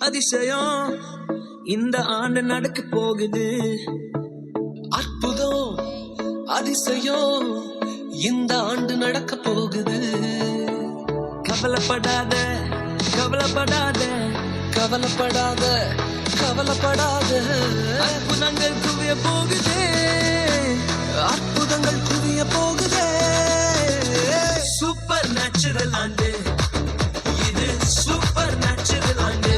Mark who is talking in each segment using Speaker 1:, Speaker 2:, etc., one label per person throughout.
Speaker 1: அதிசயம் இந்த ஆண்டு நடக்க போகுது.
Speaker 2: அற்புதம் அதிசயம் இந்த ஆண்டு நடக்க போகுது.
Speaker 1: கவலைப்படாத கவலைப்படாத
Speaker 2: கவலைப்படாத கவலைப்படாத
Speaker 1: அற்புதங்கள் குவிய போகுது.
Speaker 2: அற்புதங்கள் குவிய போகுதே.
Speaker 1: சூப்பர் நேச்சுரல் ஆண்டு இது. சூப்பர் நேச்சுரல் ஆண்டு.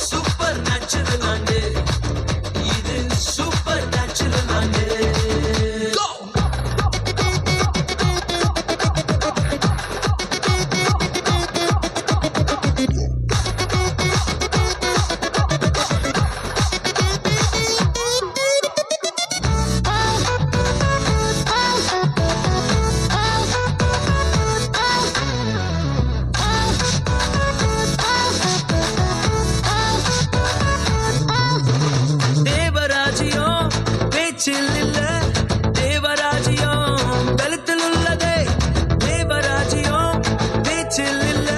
Speaker 1: சூப்பர் நேச்சுரல் ஆண்டு இது. சூப்பர் நேச்சுரல் ஆண்டு. தேவராஜ்யம் பேச்சில் இல்ல, தேவராஜ்யம் பலத்தில் உள்ளதே. தேவராஜ்யம் பேச்சில் இல்ல,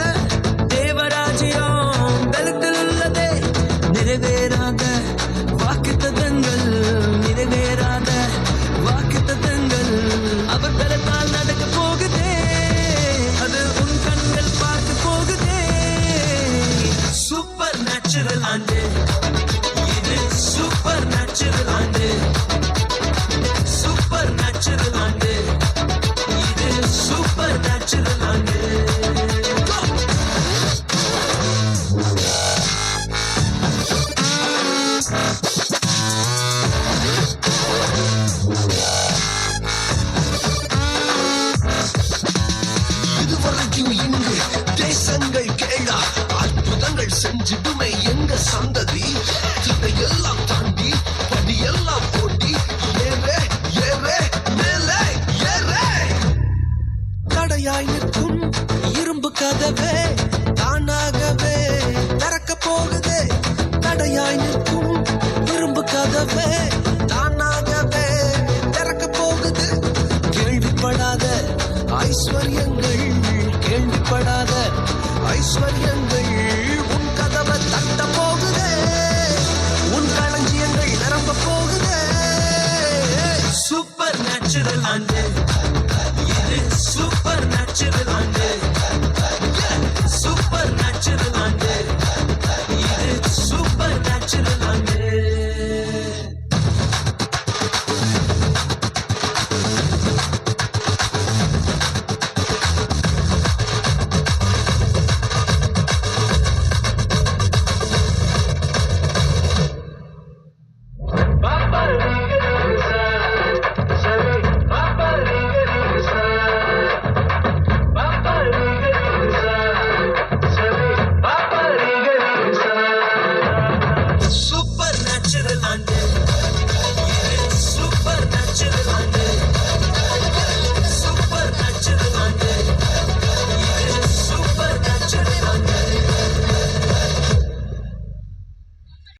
Speaker 1: தேவராஜ்யம் பலத்தில் உள்ளதே. நிறைவேறாத வாக்குத்தத்தங்கள், நிறைவேறாத வாக்குத்தத்தங்கள் அவர் பலத்தால் நடக்க போகுதே. அது உன் கண்கள் பார்க்க போகுதே. சூப்பர் நேச்சுரல் ஆண்டு இது. சூப்பர் நேச்சுரல் ஆண்டு. சூப்பர் நேச்சுரல் ஆண்டு இது. சூப்பர் நேச்சுரல் ஆண்டு.
Speaker 2: இதுவரைக்கும் இங்கு தேசங்கள் கேளா அற்புதங்கள் செஞ்சிடுமே எங்க சந்ததி. எல்லாம் தாண்டி படியெல்லாம் போட்டி ஏறே ஏறே மேலே ஏறே. தடையாய் நிற்கும் இரும்பு கதவே தானாகவே திறக்க போகுதே. தடையாய் நிற்கும் இரும்பு கதவே தானாகவே திறக்க போகுது. கேள்விப்படாத ஐஸ்வர்யங்கள், கேள்விப்படாத ஐஸ்வர்யங்கள் உன் கதவை தட்ட போகுதே. உன் களஞ்சியங்கள் நிரம்ப போகுதே.
Speaker 1: சூப்பர் நேச்சுரல் ஆண்டு இது. சூப்பர் நேச்சுரல் ஆண்டு.